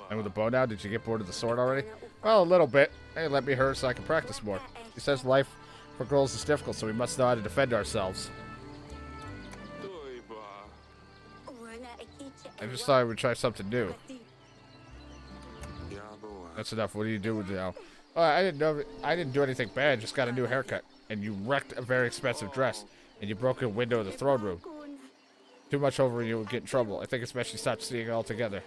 And with the bow now, did you get bored of the sword already? Well, a little bit. Hey, let me hurt so I can practice more. She says life for girls is difficult, so we must know how to defend ourselves. I just thought I would try something new. That's enough. What do you do with it now? I didn't do anything bad. Just got a new haircut, and you wrecked a very expensive dress, and you broke a window of the throne room. Too much over, and you would get in trouble. I think it's best you stop seeing it altogether.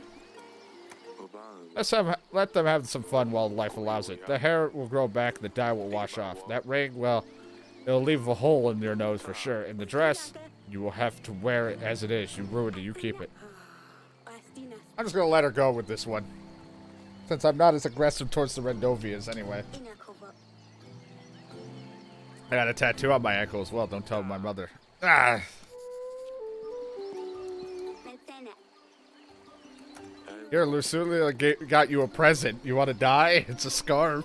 Let them have some fun while life allows it. The hair will grow back, the dye will wash off. That ring, well, it'll leave a hole in your nose for sure. And the dress, you will have to wear it as it is. You ruined it. You keep it. I'm just gonna let her go with this one. Since I'm not as aggressive towards the Rendovias anyway. I got a tattoo on my ankle as well. Don't tell my mother. Ah! Here, Lucilia got you a present. You want to die? It's a scarf.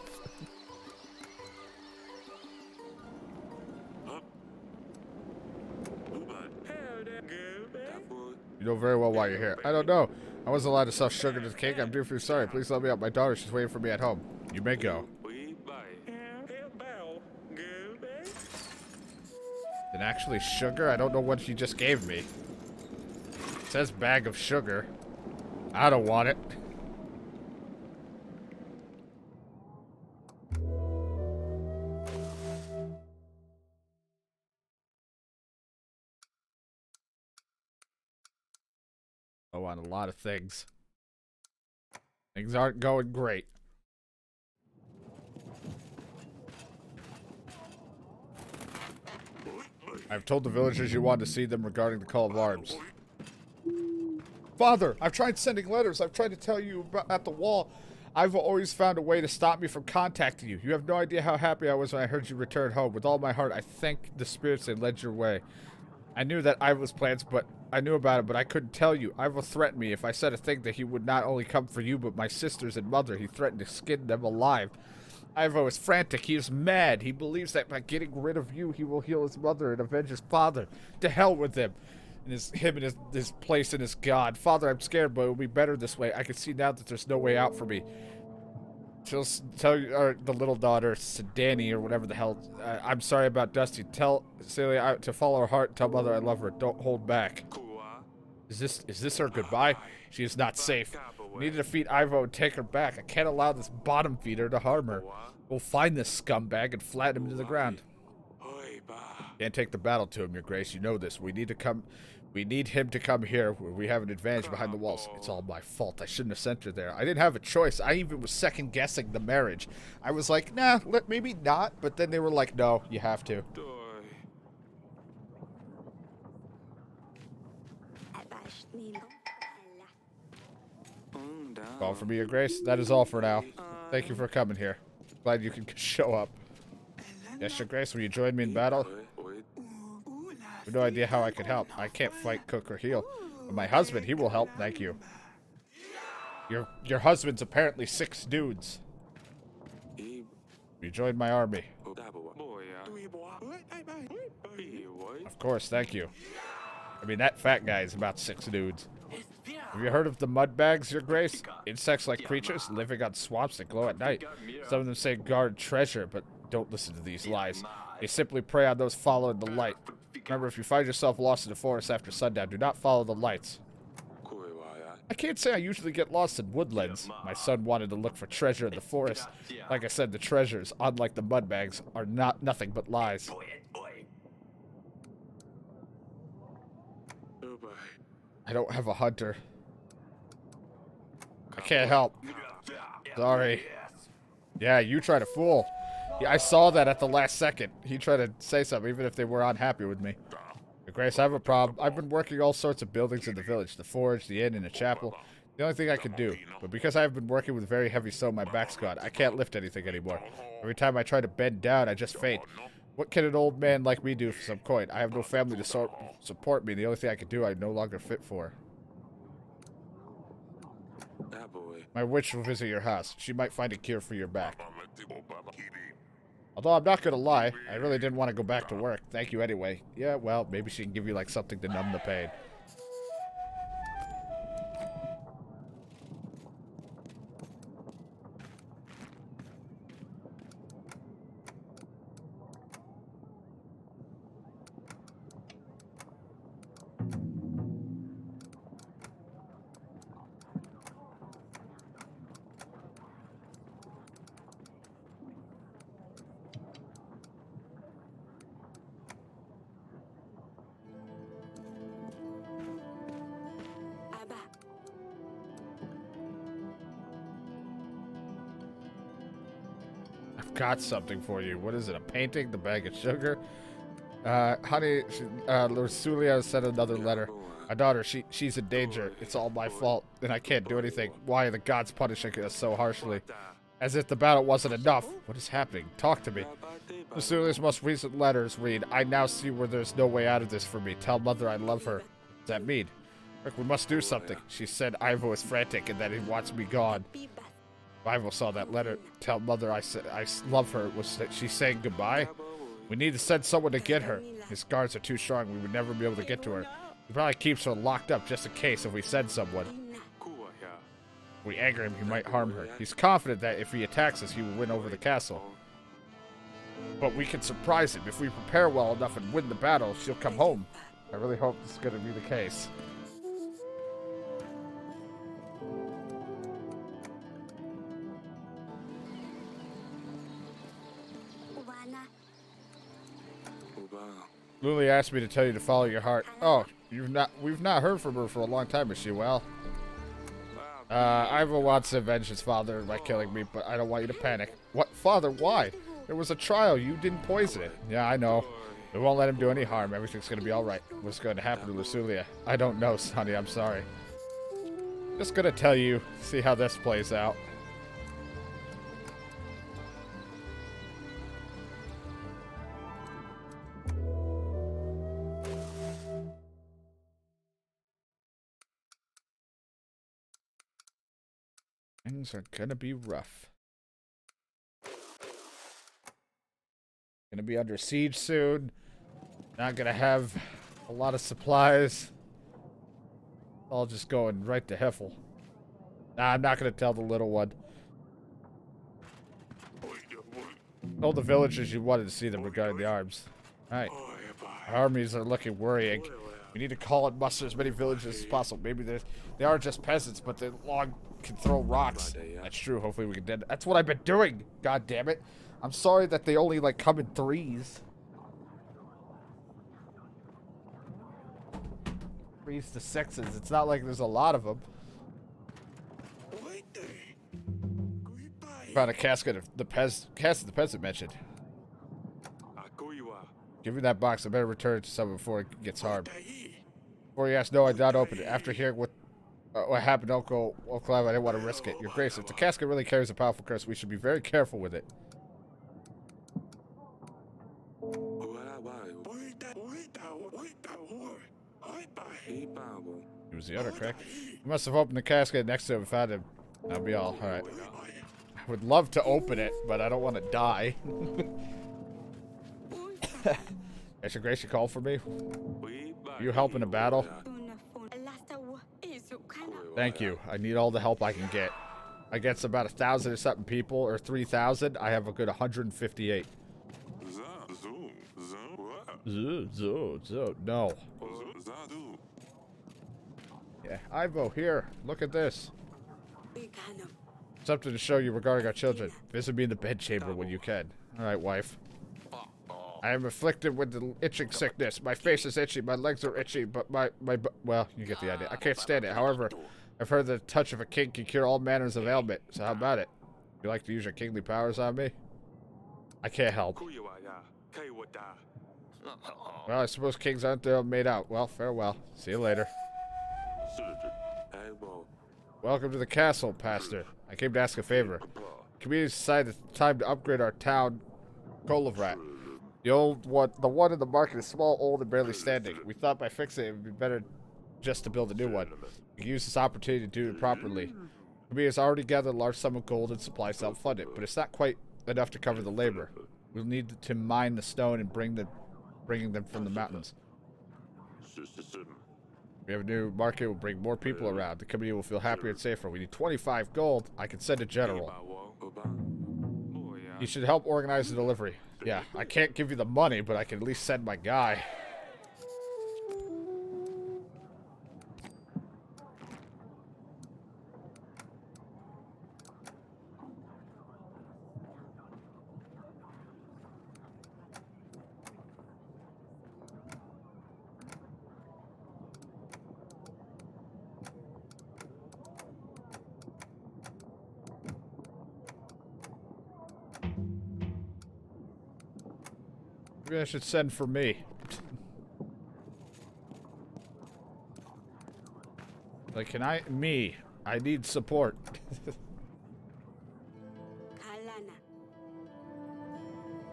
You know very well why you're here. I don't know. I wasn't allowed to sell sugar to the king. I'm deeply sorry. Please let me out. My daughter, she's waiting for me at home. You may go. And actually sugar? I don't know what she just gave me. It says bag of sugar. I don't want it. I want a lot of things. Things aren't going great. I've told the villagers you want to see them regarding the call of arms. Father, I've tried sending letters. I've tried to tell you about at the wall. I've always found a way to stop me from contacting you. You have no idea how happy I was when I heard you return home. With all my heart, I thank the spirits that led your way. I knew that Ivo's plans, but I knew about it, but I couldn't tell you. Ivo threatened me if I said a thing that he would not only come for you, but my sisters and mother. He threatened to skin them alive. Ivo is frantic. He is mad. He believes that by getting rid of you, he will heal his mother and avenge his father. To hell with him. And his place in his god. Father, I'm scared, but it will be better this way. I can see now that there's no way out for me. Tell the little daughter, Sedani, or whatever the hell. I'm sorry about Dusty. Tell Celia to follow her heart and tell Mother I love her. Don't hold back. Is this her goodbye? She is not safe. We need to defeat Ivo and take her back. I can't allow this bottom feeder to harm her. We'll find this scumbag and flatten him to the ground. Can't take the battle to him, Your Grace. You know this. We need him to come here where we have an advantage behind the walls. It's all my fault. I shouldn't have sent her there. I didn't have a choice. I even was second guessing the marriage. I was like, nah, maybe not. But then they were like, no, you have to. All for me, Your Grace. That is all for now. Thank you for coming here. Glad you can show up. Yes, Your Grace, will you join me in battle? I have no idea how I could help. I can't fight, cook, or heal. But my husband, he will help. Thank you. Your husband's apparently 6 dudes. You joined my army. Of course, thank you. I mean, that fat guy is about 6 dudes. Have you heard of the mudbags, Your Grace? Insects-like creatures living on swamps that glow at night. Some of them say guard treasure, but don't listen to these lies. They simply prey on those following the light. Remember, if you find yourself lost in the forest after sundown, do not follow the lights. I can't say I usually get lost in woodlands. My son wanted to look for treasure in the forest. Like I said, the treasures, unlike the mudbags, are nothing but lies. I don't have a hunter. I can't help. Sorry. Yeah, you try to fool. Yeah, I saw that at the last second. He tried to say something, even if they were unhappy with me. But Grace, I have a problem. I've been working all sorts of buildings in the village. The forge, the inn, and the chapel. The only thing I can do. But because I've been working with very heavy stone, my back's gone. I can't lift anything anymore. Every time I try to bend down, I just faint. What can an old man like me do for some coin? I have no family to support me. The only thing I can do, I'm no longer fit for. My witch will visit your house. She might find a cure for your back. Although I'm not gonna lie, I really didn't want to go back to work. Thank you anyway. Yeah, well, maybe she can give you like something to numb the pain. Got something for you. What is it? A painting? The bag of sugar? Honey, Lusulia sent another letter. My daughter, she's in danger. It's all my fault, and I can't do anything. Why are the gods punishing us so harshly? As if the battle wasn't enough. What is happening? Talk to me. Lusulia's most recent letters read, I now see where there's no way out of this for me. Tell Mother I love her. What does that mean? Rick, we must do something. She said Ivo is frantic and that he wants me gone. Ivo saw that letter. Tell Mother I love her. Was she saying goodbye? We need to send someone to get her. His guards are too strong. We would never be able to get to her. He probably keeps her locked up just in case if we send someone. If we anger him, he might harm her. He's confident that if he attacks us, he will win over the castle. But we can surprise him. If we prepare well enough and win the battle, she'll come home. I really hope this is going to be the case. Luli asked me to tell you to follow your heart. Oh, we've not heard from her for a long time, is she well? Ivo wants to avenge his father by killing me, but I don't want you to panic. What? Father, why? There was a trial. You didn't poison it. Yeah, I know. We won't let him do any harm. Everything's going to be alright. What's going to happen to Lusulia? I don't know, Sonny. I'm sorry. Just going to tell you. See how this plays out. Things are gonna be rough. Gonna be under siege soon. Not gonna have a lot of supplies. All just going right to Heffel. Nah, I'm not gonna tell the little one. Told the villagers you wanted to see them regarding the arms. Alright. Our armies are looking worrying. We need to call and muster as many villagers as possible. Maybe they are just peasants, but they can throw rocks. That's true. Hopefully we can dead. That's what I've been doing. God damn it. I'm sorry that they only like come in threes. 3s to 6s. It's not like there's a lot of them. Found a casket of the peasant mentioned. Give me that box. I better return it to someone before it gets harmed. Before you ask, no, I did not open it. After hearing what happened to Uncle Clive, I didn't want to risk it. Your Grace, if the casket really carries a powerful curse, we should be very careful with it. He was the owner, correct? You must have opened the casket next to him and found him. That'll be all. Alright. I would love to open it, but I don't want to die. Has your Grace, you called for me? You help in a battle? Thank you. I need all the help I can get. Against about 1,000 or something people, or 3,000, I have a good 158. No. Yeah, Ivo, here. Look at this. Something to show you regarding our children. Visit me in the bedchamber when you can. Alright, wife. I am afflicted with the itching sickness. My face is itchy, my legs are itchy, but well, you get the idea. I can't stand it. However, I've heard the touch of a king can cure all manners of ailment. So how about it? You like to use your kingly powers on me? I can't help. Well, I suppose kings aren't made out. Well, farewell. See you later. Welcome to the castle, Pastor. I came to ask a favor. The community decided it's time to upgrade our town, Kolovrat. The one in the market is small, old, and barely standing. We thought by fixing it, it would be better just to build a new one. We can use this opportunity to do it properly. The community has already gathered a large sum of gold and supplies to help fund it, but it's not quite enough to cover the labor. We'll need to mine the stone and bringing them from the mountains. We have a new market. We'll bring more people around. The community will feel happier and safer. We need 25 gold. I can send a general. You should help organize the delivery. Yeah, I can't give you the money, but I can at least send my guy. Maybe I should send for me. Like, I need support. This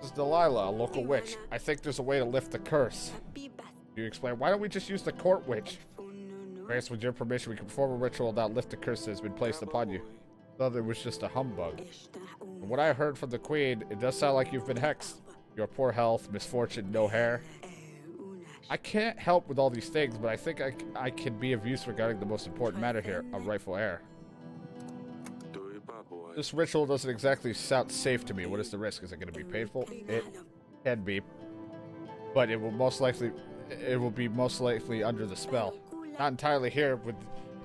is Delilah, a local witch. I think there's a way to lift the curse. You explain, why don't we just use the court witch? Grace, with your permission, we can perform a ritual that lift the curse that has been placed upon you. Thought it was just a humbug. From what I heard from the queen, it does sound like you've been hexed. Your poor health, misfortune, no hair. I can't help with all these things, but I think I can be of use regarding the most important matter here, a rightful heir. This ritual doesn't exactly sound safe to me. What is the risk? Is it going to be painful? It can be, but it will be most likely under the spell. Not entirely here with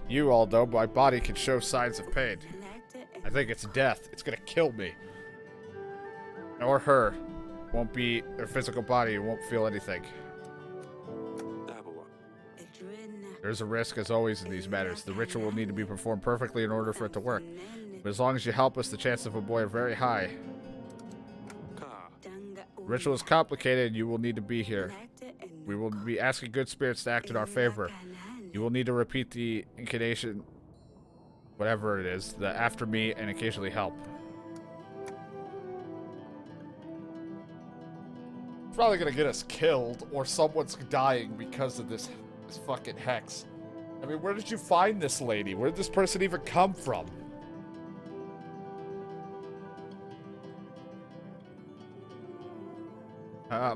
you, although my body can show signs of pain. I think it's death. It's going to kill me. Or her. Her physical body won't feel anything. There's a risk, as always, in these matters. The ritual will need to be performed perfectly in order for it to work. But as long as you help us, the chances of a boy are very high. The ritual is complicated, and you will need to be here. We will be asking good spirits to act in our favor. You will need to repeat the incantation, whatever it is, the after me, and occasionally help. It's probably gonna get us killed, or someone's dying because of this fucking hex. I mean, where did you find this lady? Where did this person even come from? Uh,